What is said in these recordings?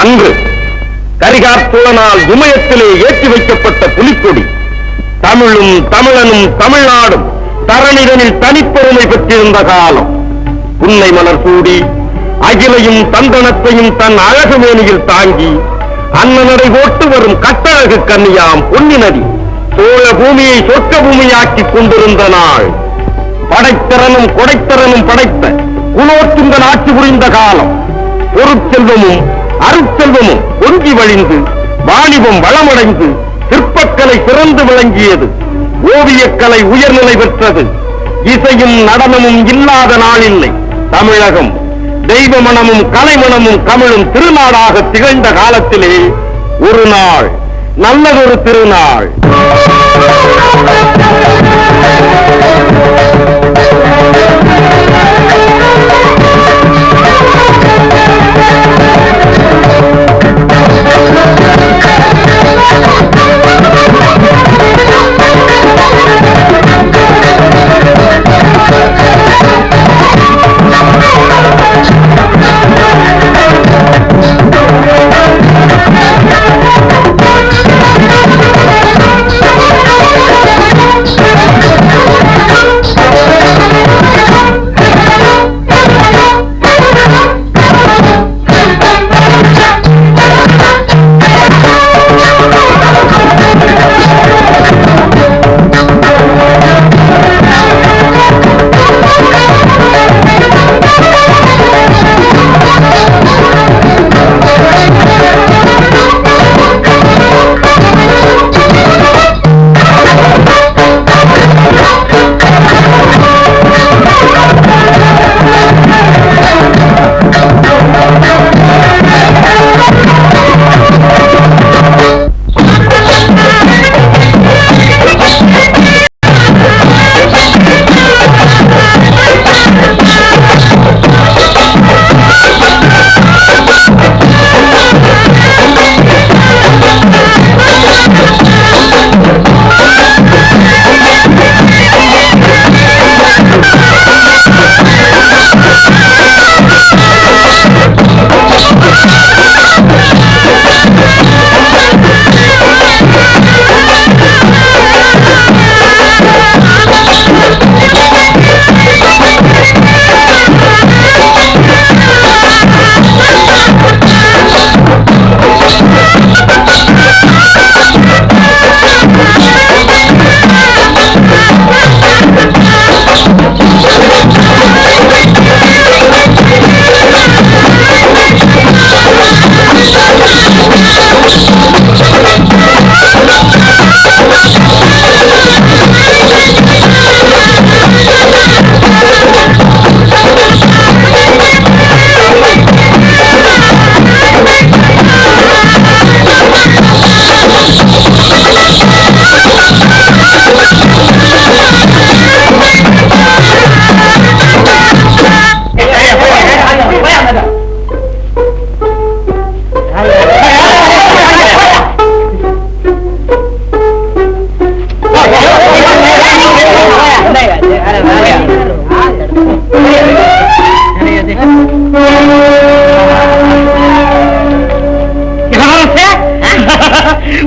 அன்று கரிகாற்புலனால் இமயத்திலே ஏற்றி வைக்கப்பட்ட புலிக்கொடி தமிழும் தமிழனும் தமிழ்நாடும் தரணிதனில் தனிப்பெருமை பெற்றிருந்த காலம். புன்னை மலர் சூடி அகிலையும் தந்தனத்தையும் தன் அழகு மேனியில் தாங்கி அன்னநடை போட்டு வரும் கட்டழகு கன்னியாம் பொன்னி நதி சோழ பூமியை சொர்க்க பூமியாக்கிக் கொண்டிருந்த நாள். படைத்திறனும் கொடைத்திறனும் படைத்த குலோத்துங்கன் ஆட்சி புரிந்த காலம். பொருட்செல்வமும் அருட்செல்வமும் பொங்கி வழிந்து வாணிபம் வளமடைந்து சிற்பக்கலை சிறந்து விளங்கியது. ஓவியக்கலை உயர்நிலை பெற்றது. இசையும் நடனமும் இல்லாத நாளில்லை. தமிழகம் தெய்வ மனமும் கலைமணமும் கமிழும் திருநாடாக திகழ்ந்த காலத்திலே ஒரு நாள், நல்லதொரு திருநாள்.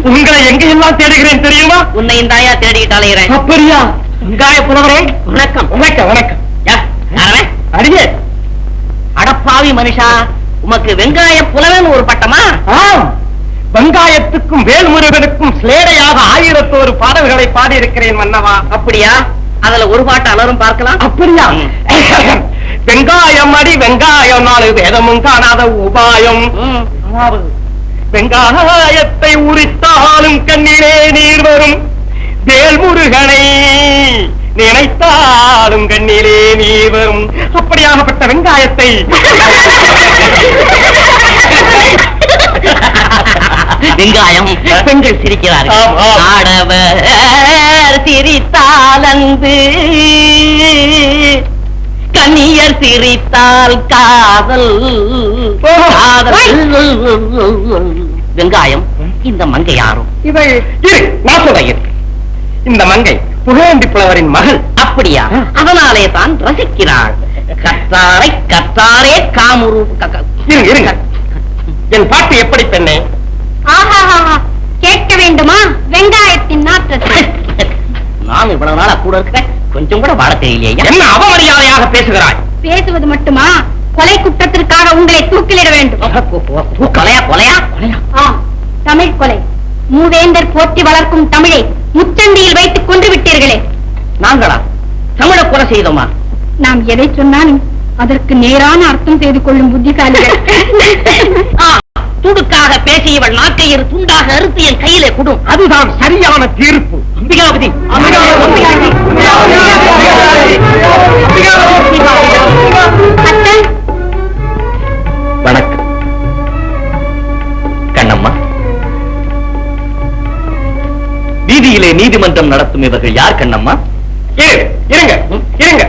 உங்களை எங்கெல்லாம் தேடுகிறேன் தெரியுமா? உன்னையும் தாயா தேடிக்கிட்டு அலைகிறேன். அப்படியா? வெங்காய புலவரே, வணக்கம். வணக்கம் வணக்கம். அடியே அடப்பாவி மனுஷா, உமக்கு வெங்காய புலவன் ஒரு பட்டமா? வெங்காயத்துக்கும் வேல்முருகனுக்கும் சிலேடையாக 1001 பாடல்களை பாடியிருக்கிறேன் மன்னவா. அப்படியா? அதுல ஒரு பாட்டு அலரும் பார்க்கலாம். அப்படியா? வெங்காயம் அடி வெங்காயம் 4 வேதமும் காணாத உபாயம். வெங்காயத்தை உரித்தாலும் கண்ணிலே நீர் வரும், வேல்முருகனை நினைத்தாலும் கண்ணிலே நீர் வரும். அப்படியாகப்பட்ட வெங்காயத்தை வெங்காயம் பெண்கள் சிரிக்கிறார்கள். ஆடவர் சிரித்தாலந்து கண்ணியர் சிரித்தால் காதல் காதல். வெங்காயம் இந்த மங்கை யாரும் இவள் நான் சொல்றேன், இந்த மங்கை புகழேந்தி புலவரின் மகள். அப்படியா? அதனாலே தான் ரசிக்கிறாள். கத்தாரை கத்தாரே காமுரு. இருங்க, என் பாட்டு எப்படி பெண்ணே? கேட்க வேண்டுமா வெங்காயத்தின் நாற்றத்தை? நான் இவ்வளவு நாளா கூட இருக்கிறேன், கொஞ்சம் கூட வாழ தெரியலையா? என்ன அவமரியாதையாக பேசுகிறாய்? பேசுவது மட்டுமா, கொலை குற்றத்திற்காக உங்களை தூக்கிலிட வேண்டும். கொலையா கொலையா? தமிழ் கொலை. மூவேந்தர் போற்றி வளர்க்கும் தமிழை முச்சந்தியில் வைத்துக் கொண்டு விட்டீர்களே. நாங்களா தமிழை கொலை செய்தோமா? நாம் எதை சொன்னாலும் அதற்கு நேரான அர்த்தம் செய்து கொள்ளும் புத்திசாலிகள். துடுக்காக பேசியவள் நாக்கையர் துண்டாக அறுத்து என் கையிலே கொடும். அதுதான் சரியான தீர்ப்பு. அம்பிகாபதி, வணக்கம் கண்ணம்மா. வீதியிலே நீதிமன்றம் நடத்தும் இவர்கள் யார் கண்ணம்மா? இருங்க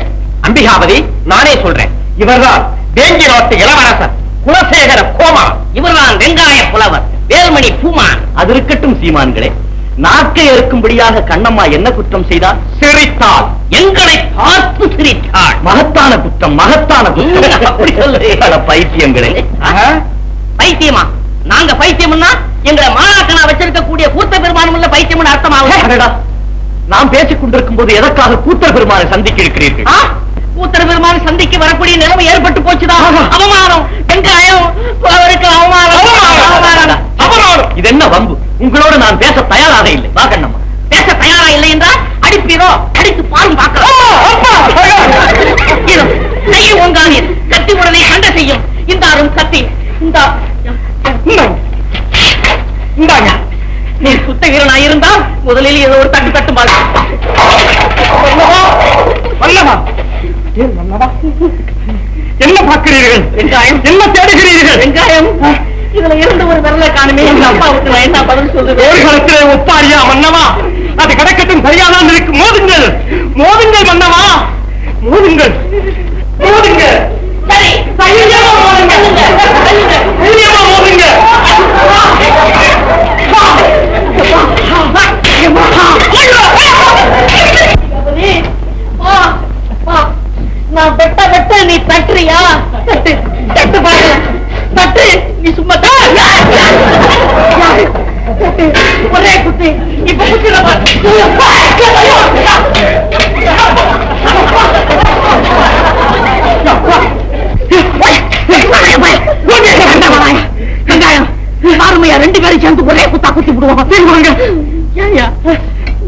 அம்பிகாபதி, நானே சொல்றேன். இவர்தான் வேங்கி நாட்டு இளவரசர் குலசேகர கோமான். இவர்தான் வெங்காய புலவர் வேல்மணி பூமான். அது இருக்கட்டும் சீமான்களே, நாக்கை அறுக்கும்படியாக கண்ணம்மா என்ன குற்றம் செய்தார்? சிரித்தாள். எங்களை பார்த்து சிரித்தாள். மகத்தான குற்றம், மகத்தான குற்றம். அப்படி சொல்லுங்க. பைத்தியங்களே. பைத்தியமா? நாங்க பைத்தியம்னா எங்களை மாணாக்கனா வச்சிருக்கக்கூடிய கூத்த பெருமானம் உள்ள பைத்தியம் அர்த்தமாகும். நாம் பேசிக் கொண்டிருக்கும் போது எதற்காக கூத்தர் பெருமானை சந்திக்க இருக்கிறீர்கள்? கூத்தர் பெருமான் சந்திக்கு வரக்கூடிய நிலைமை ஏற்பட்டு போச்சுதான். அவமானம், வெங்காயம் அவருக்கு அவமானம். இது என்ன வம்பு? உங்களோடு நான் பேச தயாராக இல்லை. வா கண்ணம்மா. பேச தயாரா இல்லை என்றால் அடிப்பீரோ? அடித்து பாருங்க பார்க்கலாம். கையை ஓங்கானீர், கத்தி உடனே சண்டை செய்யும். இந்தாரும் கத்தி. இந்தாங்க. நீ சுத்த வீரனா இருந்தா முதலில் ஏதோ ஒரு தட்டு தட்டு மாதிரி. என்ன பார்க்கிறீர்கள்? வெங்காயம். என்ன தேடுகிறீர்கள்? வெங்காயம். இதுல இருந்து ஒரு விரலை காணுமே. எங்க அப்பாவுக்கு நான் என்ன பதில் சொல்லுவேன்? போர்க்களத்திலே ஒப்பாரியா மன்னவா? அது கிடக்கட்டும், சரியாதான் இருக்கு. மோதுங்கள், மோதுங்கள் மன்னவா, மோதுங்கள், மோதுங்கள். சரி, தைரியமா மோதுங்கள், தைரியமா மோதுங்கள். நான் வெட்ட வெட்ட நீ தட்டுறியா? தட்டு தட்டு பாரு, தட்டு. நீ சும்மா ஒரே குத்து. இப்ப குத்திர வெங்காயம் பாருமையா, ரெண்டு பேரும் சேர்ந்து ஒரே குத்தா குத்தி விடுவாங்க.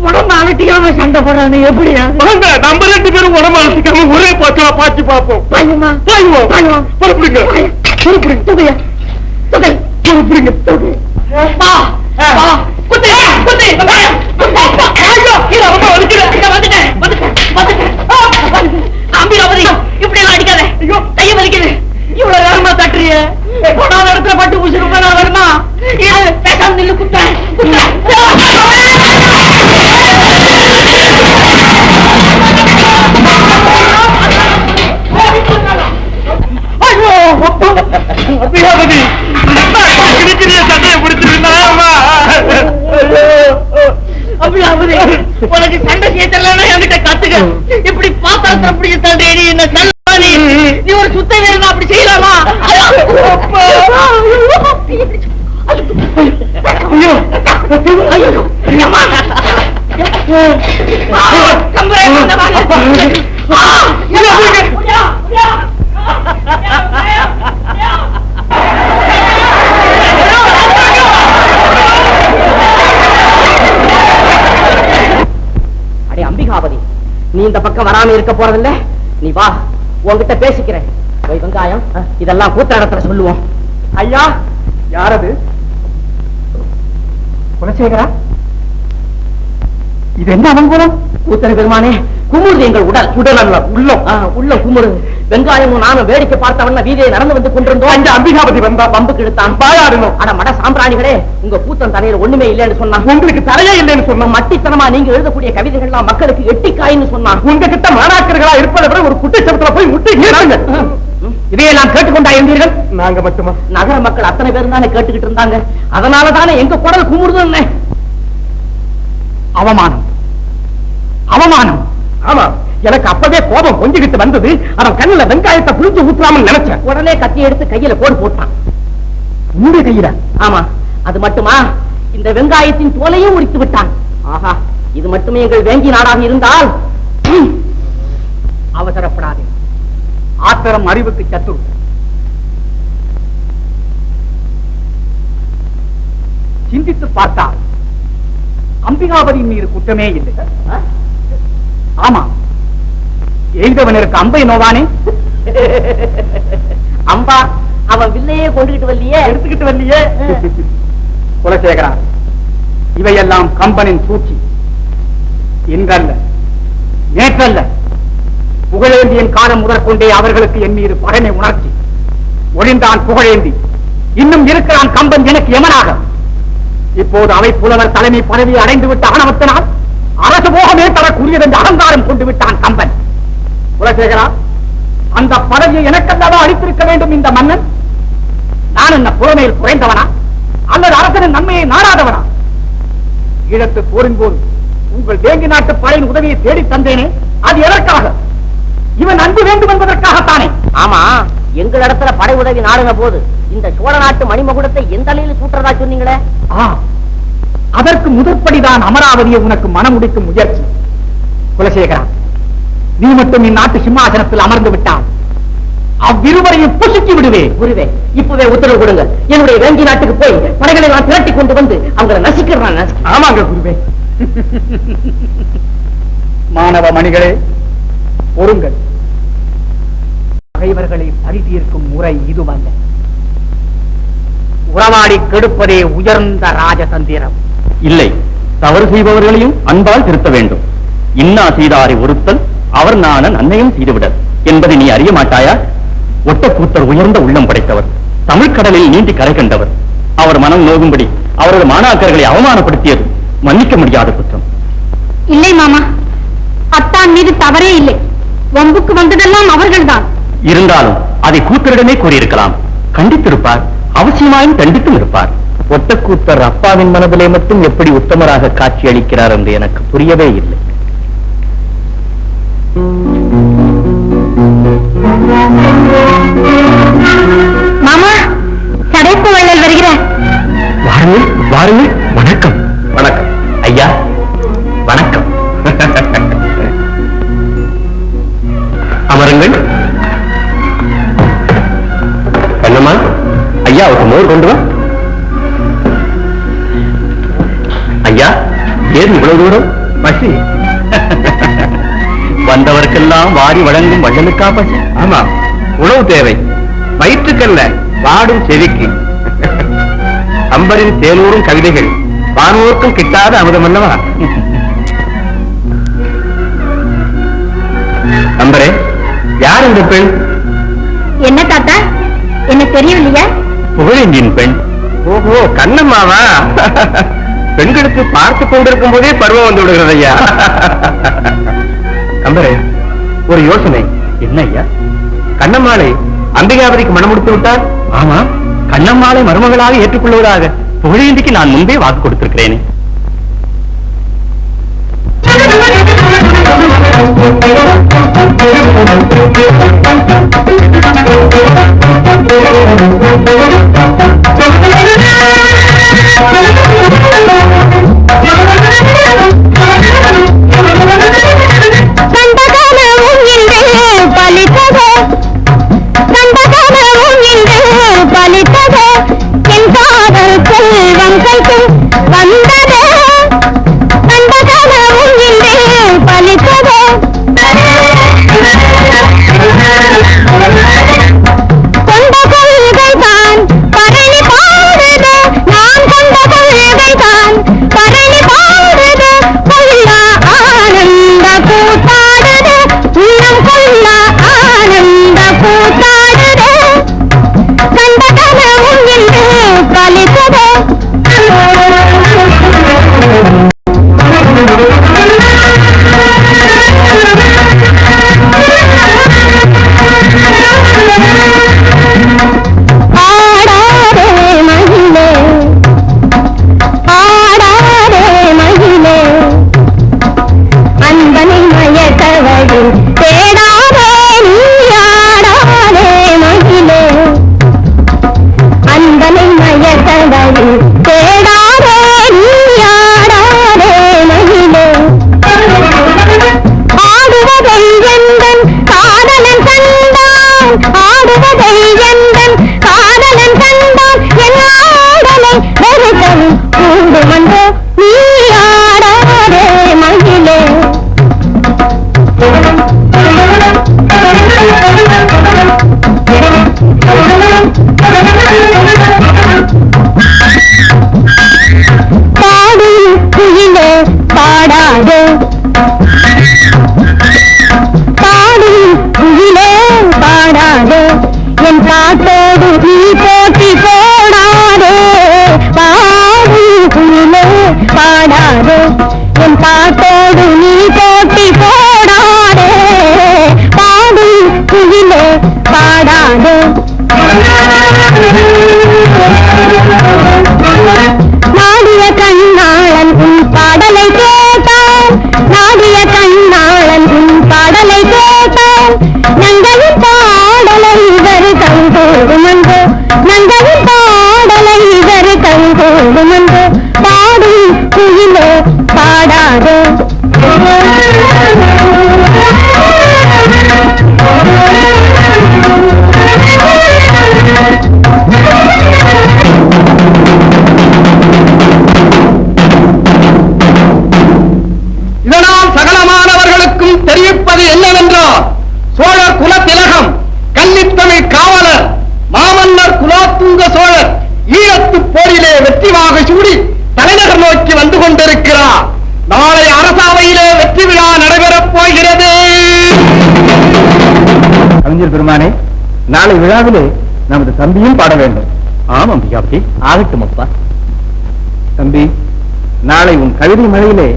உடம்பு அலட்டிக்காம சண்டை போடுறாங்க. எப்படியா? நம்ம ரெண்டு பேரும் உடம்பு அலட்டிக்காம ஒரே பாச்சலா பாச்சு பார்ப்போம். பொறுப்புடுங்க, பொறுப்புடுங்க, தொகையா தொகை, பொறுப்புடுங்க, தொகை. அம்பிகாபதி, இப்படி எல்லாம் அடிக்காத. கைய வலிக்குது. இவ்வளவு நேரமா தட்டுறிய இடத்துல பட்டு பூசி ரொம்ப நான் வருமா? பேசாம நில்லு. குத்த அம்பிகாபதி, சட்டையை பிடிச்சிருந்தா அம்பிகாபதி, உனக்கு சண்டை செய்ய தெரியலன்னா என்கிட்ட கத்துக்க. இப்படி பாத்திரத்தை பிடிக்க தள்ளுறே. நீ என்ன தள்ளா? நீ ஒரு சுத்த வீரன் அப்படி செய்யலாமா? அடே அம்பிகாபதி, நீ இந்த பக்கம் வராம இருக்க போறதில்ல. நீ வா, உன்கிட்ட பேசிக்கிறேன். வெங்காயம், இதெல்லாம் கூத்த இடத்துல சொல்லுவோம். ஐயா, யாரது? குலசேகரா, இது என்ன அலங்கோலம்? கூத்தர பெருமானே, குமுறுது எங்கள் உடல். உடல் அல்ல, உள்ளம். உள்ளம் குமுறு. வெங்காயமும் நானும் வேடிக்கை பார்த்தவன வீதியை நடந்து வந்து கொண்டிருந்தோம். அந்த அம்பிகாபதி வந்தா பம்புக்கு எடுத்தான். பாயாடணும். ஆனா மட சாம்பிராணிகளே, உங்க கூத்தன் தலையில ஒண்ணுமே இல்லைன்னு சொன்னான். உங்களுக்கு தலையே இல்லைன்னு சொன்ன மட்டித்தனமா நீங்க எழுதக்கூடிய கவிதைகள்லாம் மக்களுக்கு எட்டிக்காயின்னு சொன்னான். உங்ககிட்ட மாணாக்கர்களா இருப்பதை விட ஒரு குட்டிச்சபத்துல போய் முட்டி இதையெல்லாம் கேட்டுக்கொண்டா இருந்தீர்கள்? நாங்க மட்டுமா? நகர மக்கள் அத்தனை பேரும் தானே கேட்டுக்கிட்டு இருந்தாங்க. அதனாலதானே எங்க குரல் குமுறுதுன்னு. அவமானம், அவமானம். ஆமா, எனக்கு அப்பவே கோபம் கொஞ்சிக்கிட்டு வந்தது. அவன் கண்ணுல வெங்காயத்தை புளிஞ்சு ஊற்றாமல் நினைச்சேன். உடனே கத்தி எடுத்து கையில போட்டான். உன்னுடைய கையில? ஆமா. அது மட்டுமா, இந்த வெங்காயத்தின் தோலையும் உரித்து விட்டான். ஆஹா, இது மட்டுமே எங்கள் வேங்கி நாடாக இருந்தால். அவசரப்படாதே, ஆத்திரம் அறிவுக்கு சத்துரு. சிந்தித்து பார்த்தால் அம்பிகாபதியின் மீது குற்றமே இல்லை. ஆமா, எய்தவனருக்கு அம்பை நோவானே. அம்பா அவன் வில்லையே கொண்டுகிட்டு வரலையே, எடுத்துக்கிட்டு வரலையே. குலசேகரா, இவையெல்லாம் கம்பனின் சூழ்ச்சி. இன்றல்ல, நேற்றல்ல, புகழேந்தியின் காலம் முதற்கொண்டே அவர்களுக்கு என் மீது பகைமை உணர்ச்சி. ஒழிந்தான் புகழேந்தி, இன்னும் இருக்கிறான் கம்பன் எனக்கு எமனாக. இப்போது அவை புலவர் தலைமை பதவியை அடைந்து விட்ட ஆணவத்தினால் அரசு போகமே தரக்கூடியது என்று அகங்காரம் கொண்டு விட்டான் கம்பன். குலசேகரா, அந்த பதவியை எனக்கல்லவா அளித்திருக்க வேண்டும் இந்த மன்னன். நான் என்ன புறமையில் குறைந்தவனா அல்லது அரசனின் நன்மையை நாடாதவனா? ஈழத்து போரின் போது உங்கள் வேங்கி நாட்டு படையின் உதவியை தேடி தந்தேனே, அது எதற்காக? இவன் அன்பு வேண்டும் என்பதற்காகத்தானே. ஆமா, எங்கள் இடத்துல படை உதவி நாடுன போது இந்த சோழ நாட்டு மணிமகுடத்தை எந்த அலையில் சூட்டுறதா சொன்னீங்களே, அதற்கு முதற்படிதான் அமராவதியை உனக்கு மனமுடிக்கும் முயற்சி. குலசேகரா, நீ மட்டும் இந்நாட்டு சிம்மாசனத்தில் அமர்ந்து விட்டான் அவ்விருவரையும் புசுக்கி விடுவேன். குருவே, இப்பவே உத்தரவு கொடுங்க. என்னுடைய வேங்கி நாட்டுக்கு போய் படைகளை நான் திரட்டி கொண்டு வந்து அவங்களை நசிக்கிறேன். ஆமாங்க குருவே. மாணவ மணிகளே, பொறுங்கள். பகைவர்களை பழி தீர்க்கும் முறை இதுவல்ல. உறவாடி கெடுப்பதே உயர்ந்த ராஜதந்திரம். இல்லை, தவறு செய்பவர்களையும் அன்பால் திருத்த வேண்டும். இன்னா செய்தாரை ஒருத்தல் அவர் நான நன்மையும் செய்துவிடல் என்பதை நீ அறிய மாட்டாயா? ஒட்டக்கூத்தர் உயர்ந்த உள்ளம் படைத்தவர், தமிழ் கடலில் நீந்தி கரை கண்டவர். அவர் மனம் நோகும்படி அவரது மாணாக்கர்களை அவமானப்படுத்தியது மன்னிக்க முடியாத குற்றம். இல்லை மாமா, அத்தான் மீது தவறே இல்லை. வம்புக்கு வந்ததெல்லாம் அவர்கள்தான். இருந்தாலும் அதை கூத்தரிடமே கூறியிருக்கலாம். கண்டித்திருப்பார், அவசியமாயும் கண்டித்தும் இருப்பார். ஒட்டக்கூத்தர் அப்பாவின் மனதிலே மட்டும் எப்படி உத்தமராக காட்சி அளிக்கிறார் என்று எனக்கு புரியவே இல்லை. மாமா, சடைப்பு வள்ளல் வருகிறார். வாருங்கள் வாருங்கள். வணக்கம். வணக்கம் ஐயா, வணக்கம். அமருங்கள். கண்ணம்மா, ஐயாவுக்கு மோர் கொண்டு வா. ஐயா, ஏன் இவ்வளவு தூரம்? பசி. வந்தவர்க்கெல்லாம் வாரி வழங்கும் வள்ளலுக்கா பசி? ஆமா, உணவு தேவை. வயிற்றுக்கல்ல, பாடும் செவிக்கு. அம்பரின் தேனூரும் கவிதைகள் வானோருக்கும் கிட்டாத அமுதம் அல்லவா? அம்பரே, யார் இந்த பெண்? என்ன தாத்தா, என்ன தெரியவில்லையா? புகழேந்தியின் பெண். ஓஹோ, கண்ணம்மாவா? பெண்களுக்கு பார்த்து கொண்டிருக்கும் போதே பருவம் வந்து விடுகிறது ஐயா. அம்பரே, ஒரு யோசனை. என்ன ஐயா? கண்ணம்மாளை அம்பிகாவதிக்கு மனம் முடித்து விட்டால்? ஆமா, கண்ணம்மாளை மருமகளாக ஏற்றுக்கொள்வதாக புகழேந்திக்கு நான் முன்பே வாக்கு கொடுத்திருக்கிறேனே. பலித்ததோ என் காதல் செல்வம் கைக்கும் வந்ததே பாடாதே பாடு குயிலே பாடாதே என் பாட்டோடு நீ போட்டி போடாதே பாடு குயிலே பாடாதே என் பாட்டோடு நீ போட்டி போடாதே பாடு குயிலே பாடாதே நாடிய கண்ணாளன் உன் பாடலை கேட்டான் நாடிய கண்ணாளன் உன் பாடலை கேட்டான் நங்களின் பாடலை இவர் கைகூடுமன்றோ நங்களின் பாடலை இவர் கைகூடுமன்றோ பாடு குயிலே பாடாதே இதனால் சகலமானவர்களுக்கும் தெரிவிப்பது என்னவென்றால் சோழர் குலத்திலகம் கன்னித்தமிழ் காவலர் மாமன்னர் குலோத்துங்க சோழர் ஈழத்து போரிலே வெற்றிவாக சூடி தலைநகர் நோக்கி வந்து கொண்டிருக்கிறார். நாளை அரசவையிலே வெற்றி விழா நடைபெறப் போகிறது. கவிஞர் பெருமானே, நாளை விழாவிலே நமது தம்பியும் பாட வேண்டும். ஆமாம் பியாபதி, ஆகட்டும் அப்பா. தம்பி, நாளை உன் கவிதை மழையிலே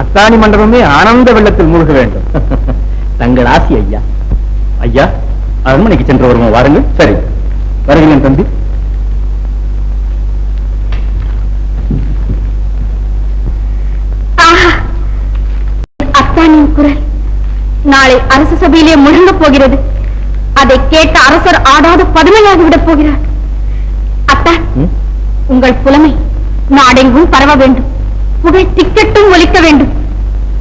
அத்தானி மண்டபமே ஆனந்த வெள்ளத்தில் மூழ்க வேண்டும். தங்கள் ஆசி ஐயா. ஐயா, அரண்மனைக்கு சென்று வருவோம், வாருங்கள். சரி, வருகிறேன் தம்பி. அத்தானின் குரல் நாளை அரசு சபையிலே முழங்கப் போகிறது. அதை கேட்ட அரசர் ஆடாத பதுமையாகி விடப் போகிறார். அத்தா, உங்கள் புலமை நாடெங்கும் பரவ வேண்டும். புகழ் திக்கட்டும் ஒலிக்க வேண்டும்.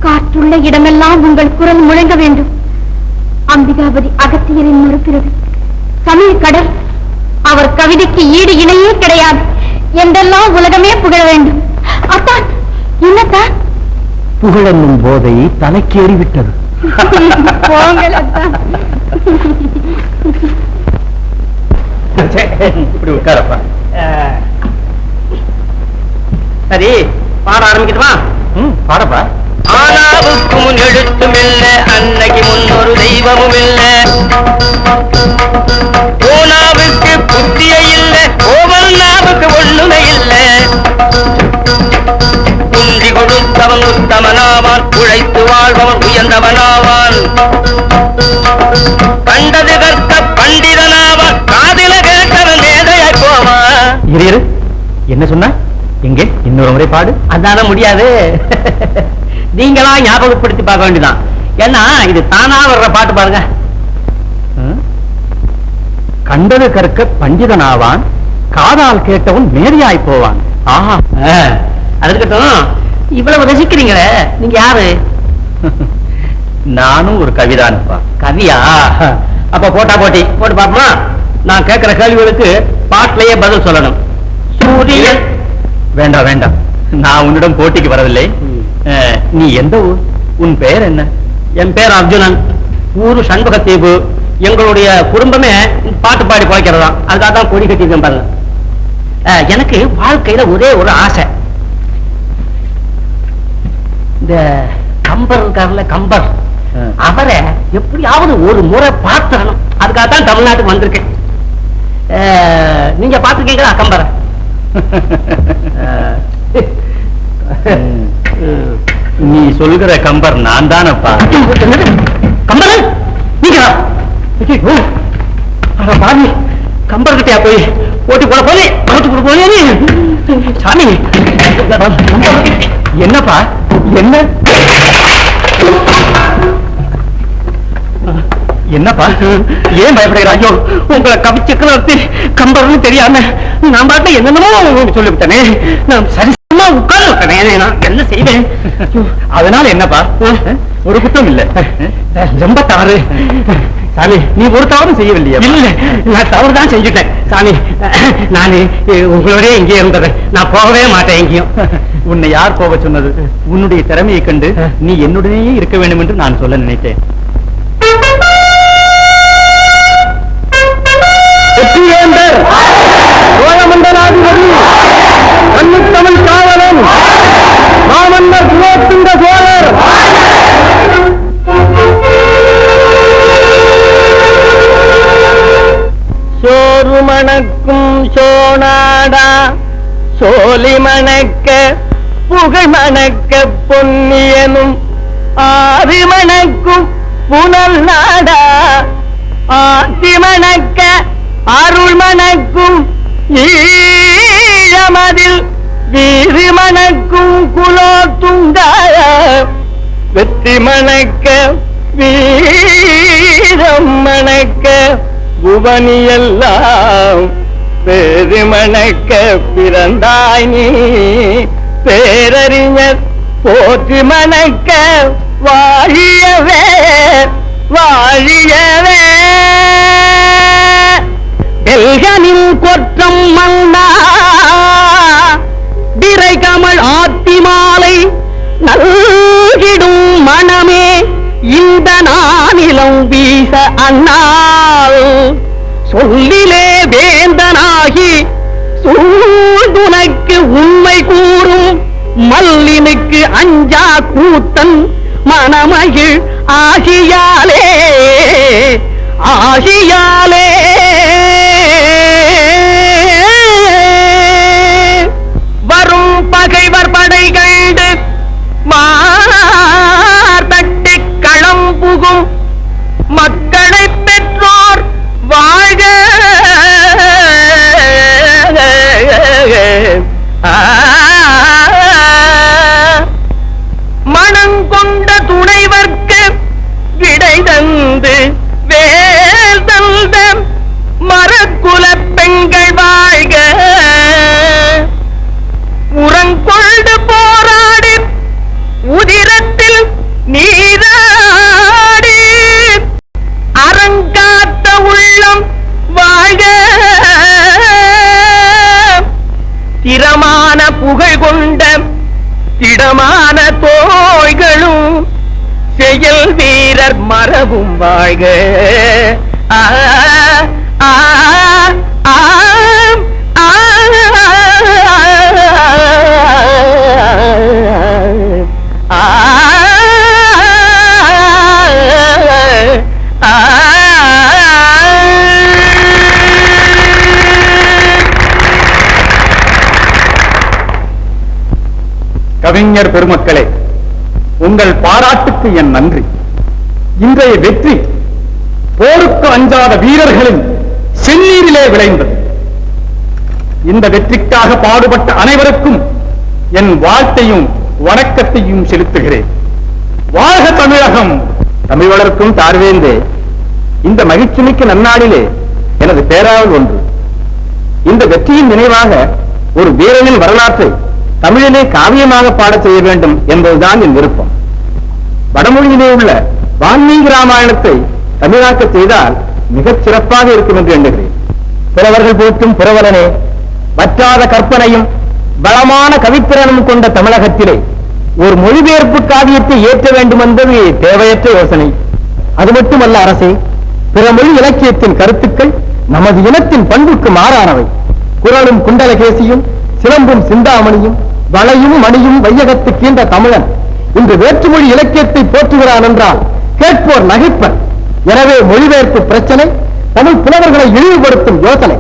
காற்றுள்ள இடமெல்லாம் உங்கள் குரல் முழங்க வேண்டும். அம்பிகாபதி அகத்தியரின் மறுக்கிறது. தமிழ் கடல் அவர் கவிதைக்கு ஈடு இணையே கிடையாது என்றெல்லாம் உலகமே புகழ வேண்டும். அத்தான், என்னத்தான் புகழென்னும் போதை தலைக்கேறிவிட்டது. போங்கள் அத்தான். இப்படி உட்காரப்பா. சரி, பாட ஆரம்பிக்கட்டுமா? பாடப்பா. ஆனாவுக்கு முன் எழுத்தும் இல்ல, அன்னைக்கு முன்னொரு தெய்வமும் இல்ல. ஓனாவுக்கு புத்திய இல்ல, ஓவன்னாவுக்கு ஒண்ணுமே இல்ல. குந்தி கொடுத்தவன் உத்தமனாவான், உழைத்து வாழ்பவன் உயர்ந்தவனாவான். கண்டது கற்க பண்டிதனாவான், காதில கேட்டவன் மேதையாய் போவான். இரு, என்ன சொன்ன? எங்கே இன்னொரு முறை பாடு. அதான முடியாது. நீங்களா ஞாபகப்படுத்தி பார்க்க வேண்டியதான். ஏன்னா இது தானா வர்ற பாட்டு பாருங்க. கண்டது கற்க பண்டிதனாவான், காதால் கேட்டவன் மேதையாய் போவான். ஆஹா, அது இருக்கட்டும். இவ்வளவு ரசிக்கிறீங்களே, நீங்க யாரு? நானும் ஒரு கவிதானப்பா. கவியா? அப்ப போட்டா போட்டி போட்டு பாப்போமா? நான் கேட்கிற கேள்விகளுக்கு பாட்டிலேயே பதில் சொல்லணும். சூரியன். வேண்டாம் வேண்டாம், நான் உன்னிடம் போட்டிக்கு வரவில்லை. நீ எந்த ஊர்? உன் பெயர் என்ன? என் பேர் அர்ஜுனன். ஊரு சண்பகத்தீவு. எங்களுடைய குடும்பமே பாட்டு பாடி குறைக்கிறதா. அதுக்காக தான் கொடி கட்டியிருக்கேன் பாருங்க. எனக்கு வாழ்க்கையில ஒரே ஒரு ஆசை. இந்த கம்பர் இருக்காருல்ல, கம்பர், அவரை எப்படியாவது ஒரு முறை பார்த்துடணும். அதுக்காக தான் தமிழ்நாட்டுக்கு வந்திருக்கேன். நீங்க பார்த்துருக்கீங்களா கம்பரை? நீ சொல்கிற கம்பர் நான் தானப்பா. கம்பர் நீங்களா? பாவி, கம்பர் கிட்டயா போய் போட்டி போட போனே, போட்டி போட போனே சாமி. என்னப்பா என்ன? என்னப்பா ஏன் பயப்படுகிற? ஐயோ, உங்களை கவிச்சக்கரவர்த்தி கம்பர்னு தெரியாம நான் பாட்டு என்னென்னமோ சொல்லிவிட்டனே. நான் சரிசமா உட்கார்ந்து விட்டனே. நான் என்ன செய்வேன்? அதனால என்னப்பா? ஒரு குற்றம் இல்ல, ரொம்ப தவறு. சாமி, நீ ஒரு தவறும் செய்யவில்லையா? இல்ல, நான் தவறு தான் செஞ்சுட்டேன் சாமி. நானு உங்களோடய இங்கே இருந்தது, நான் போகவே மாட்டேன் எங்கேயும். உன்னை யார் போக சொன்னது? உன்னுடைய திறமையை கண்டு நீ என்னுடனேயே இருக்க வேண்டும் என்று நான் சொல்ல நினைத்தேன். சோழமண்டலாதிபதி, கன்னித்தமிழ் காவலன், மாமன்னர் குலோத்துங்க சோழர் நாடா சோலி மணக்க புகழ் மணக்க பொன்னியனும் ஆதி மணக்கும் புனல் நாடா ஆதி மணக்க அருள் மணக்கும் ஈழமதில் வீறு மணக்கும் குலோத்துங்க வெற்றி மணக்க வீரம் மணக்க புவனியெல்லாம் பேரு மணக்க பிறந்தாய் நீ பேரறிஞர் போற்றி மணக்க வாழியவே வாழியவே டெல்கனில் கொற்றம் மன்னா திரை கமல் ஆத்தி மாலை நல்கிடும் மனமே இந்த நானிலம் வீச அண்ணாள் சொல்லிலே வேந்தனாகி சூழ்துனக்கு உண்மை கூறும் மல்லினுக்கு அஞ்சா கூத்தன் மனமகிழ் ஆசியாலே ஆசியாலே வரும் பகைவர் படை கண்டு மார்பட்டு களம் புகும் மக்களை பெற்றோர் வாழ்க மனங்கொண்ட துணைவர்க்கு விடை தந்து வேல் தந்த மரக்குல பெண்கள் வாழ்க உரங்கொண்டு போராடி உதிரத்தில் நீராடி அரங்காத்த உள்ளம் வாழ்க திறமான புகழ் கொண்ட திடமான தோள்களும் செயல் வீரர் மரபும் வாழ்க ஆ ஆ ஆ கவிஞர் பெருமக்களே, உங்கள் பாராட்டுக்கு என் நன்றி. இன்றைய வெற்றி போருக்கு அஞ்சாத வீரர்களின் செந்நீரிலே விளைந்தது. இந்த வெற்றிக்காக பாடுபட்ட அனைவருக்கும் என் வாழ்த்தையும் வணக்கத்தையும் செலுத்துகிறேன். வாழ்க தமிழகம்! தமிழ் வளர்க்கும் தார்வேந்தே, இந்த மகிழ்ச்சிமிக்க நன்னாளிலே எனது பேராவல் ஒன்று. இந்த வெற்றியின் நினைவாக ஒரு வீரனின் வரலாற்றை தமிழிலே காவியமாக பாடச் செய்ய வேண்டும் என்பதுதான் என் விருப்பம். வடமொழியிலே உள்ள வால்மீகி ராமாயணத்தை தமிழாக்க செய்தால் மிகச் சிறப்பாக இருக்கும் என்று எண்ணுகிறேன். புலவர்கள் போற்றும் புரவலனே, வற்றாத கற்பனையும் வளமான கவித்திறனும் கொண்ட தமிழகத்திலே ஒரு மொழிபெயர்ப்பு காவியத்தை ஏற்ற வேண்டும் என்பது தேவையற்ற யோசனை. அது மட்டுமல்ல அரசே, பிற மொழி இலக்கியத்தின் கருத்துக்கள் நமது இனத்தின் பண்புக்கு மாறானவை. குறளும் குண்டலகேசியும் சிலம்பும் சிந்தாமணியும் வளையும் மணியும் வையகத்துக்கீன்ற தமிழன் இன்று வேற்றுமொழி இலக்கியத்தை போற்றுகிறான் என்றால் கேட்போர் நகைப்பர். எனவே மொழிபெயர்ப்பு பிரச்சனை தமிழ் புலவர்களை இழிவுபடுத்தும் யோசனை.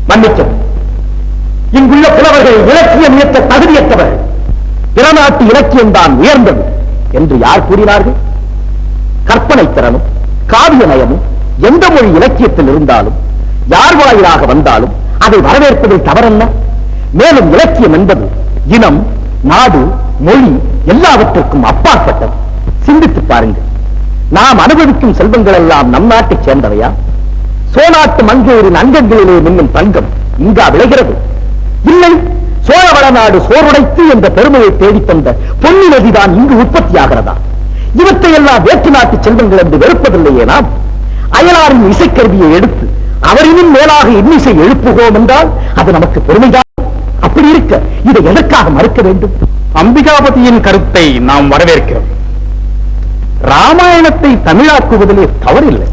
மன்னிக்கும், இங்குள்ள புலவர்கள் இலக்கியம் இயற்ற தகுதியற்றவர்கள். பிறநாட்டு இலக்கியம் தான் உயர்ந்தது என்று யார் கூறினார்கள்? கற்பனை திறனும் காவிய நயமும் எந்த மொழி இலக்கியத்தில் இருந்தாலும் யார் வாயிலாக வந்தாலும் அதை வரவேற்பதில் தவறல்ல. மேலும் இலக்கியம் என்பது இனம், நாடு, மொழி எல்லாவற்றுக்கும் அப்பாற்பட்டது. சிந்தித்து பாருங்கள், நாம் அனுபவிக்கும் செல்வங்கள் எல்லாம் நம் நாட்டைச் சேர்ந்தவையா? சோநாட்டு மங்கையரின் அங்கங்களிலே மின்னும் தங்கம் இங்கா விளைகிறது? இல்லை, சோழ வளநாடு சோறுடைத்து என்ற பெருமையை தேடித்தந்த பொன்னி நதிதான் இங்கு உற்பத்தியாகிறதா? இவற்றையெல்லாம் வேற்று நாட்டு செல்வங்கள் என்று வெறுப்பதில்லையே நாம்? அயலாரின் இசைக்கருவியை எடுத்து அவரின் மேலாக இன்னிசை எழுப்புகிறோம் என்றால் அது நமக்கு பெருமைதான். அப்படி இருக்க இதை எதற்காக மறுக்க வேண்டும்? அம்பிகாபதியின் கருத்தை நாம் வரவேற்கிறோம். ராமாயணத்தை தமிழாக்குவதிலே தவறில்லை.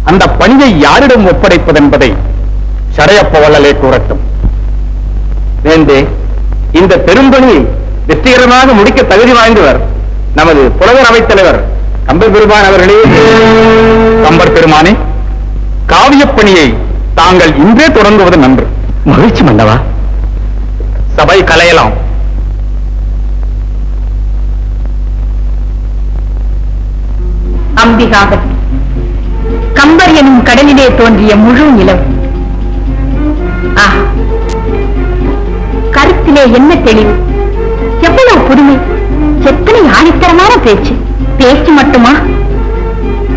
அந்த பணியை யாரிடம் ஒப்படைப்பதென்பதை சடையப்ப வள்ளலே கூறட்டும். வேந்தே, இந்த பெரும்பணியை வெற்றிகரமாக முடிக்க தகுதி வாய்ந்தவர் நமது புலவர் அவைத்தலைவர் கம்பர் பெருமான் அவர்களே. கம்பர் பெருமானே, காவியப் பணியை தாங்கள் இன்றே தொடங்குவது நன்று. மகிழ்ச்சி மன்னவா. சபை கலையலாம். அம்பிகாவதி, கம்பர் எனும் கடலிலே தோன்றிய முழு நிலவு. கருத்திலே என்ன தெளிவு, எவ்வளவு புதுமை, எத்தனை ஆணித்தரமான பேச்சு. பேச்சு மட்டுமா,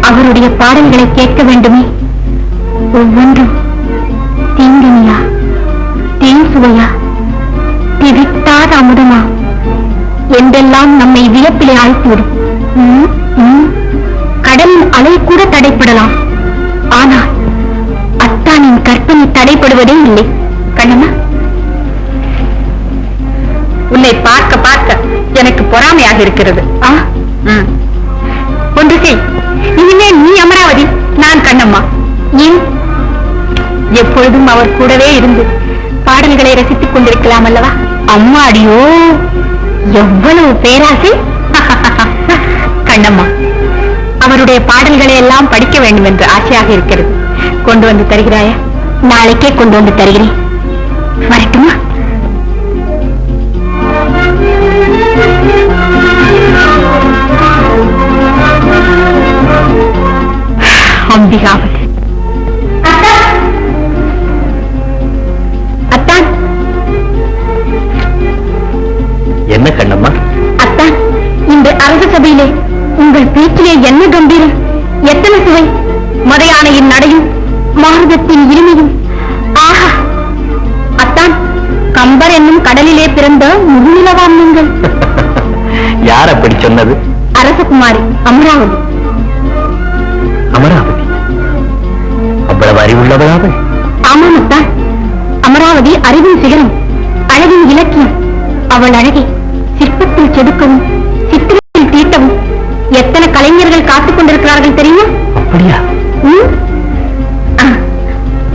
அவருடைய பாடல்களை கேட்க வேண்டுமே. ஒவ்வொன்றும் தீங்கனியா, தேன் சுவையா, திவிட்டாத அமுதமா என்றெல்லாம் நம்மை வியப்பிலே ஆழ்த்திவிடும். கடலின் அலை கூட தடைப்படலாம், ஆனால் அத்தானின் கற்பனை தடைப்படுவதே இல்லை. கண்ணம்மா, உன்னை பார்க்க பார்க்க எனக்கு பொறாமையாக இருக்கிறது. ஒன்று செய், இனிமேல் நீ அமராவதி, நான் கண்ணம்மா. ஏன், எப்பொழுதும் அவர் கூடவே இருந்து பாடல்களை ரசித்துக் கொண்டிருக்கலாம் அல்லவா? அம்மாடியோ, எவ்வளவு பேராசை! கண்ணம்மா, அவருடைய பாடல்களை எல்லாம் படிக்க வேண்டும் என்று ஆசையாக இருக்கிறது. கொண்டு வந்து தருகிறாயா? நாளைக்கே கொண்டு வந்து தருகிறேன். வரட்டுமா? அம்பிகாவதி. அத்தான். என்ன கண்ணம்மா? அத்தான், இந்த அரச சபையிலே உங்கள் பேச்சிலே என்ன கம்பீரம், எத்தனை சுவை! மதையானையின் நடையும் மாருதத்தின் இனிமையும். ஆஹா! அத்தான், கம்பர் என்னும் கடலிலே பிறந்த முழுநிலவாம் நீங்கள். யார் அப்படி சொன்னது? அரசகுமாரி அமராவதி. அமராவதி அவ்வளவு அறிவுள்ளவளாக? ஆமாம் அத்தான், அமராவதி அறிவின் சிகரம், அழகின் இலக்கியம். அவள் அழகை சிற்பத்தில் செதுக்கவும், சித்திரத்தில் தீட்டவும் எத்தனை கலைஞர்கள் காத்துக் கொண்டிருக்கிறார்கள் தெரியுமா? அப்படியா?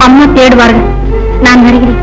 அம்மா தேடுவார்கள், நான் வருகிறேன்.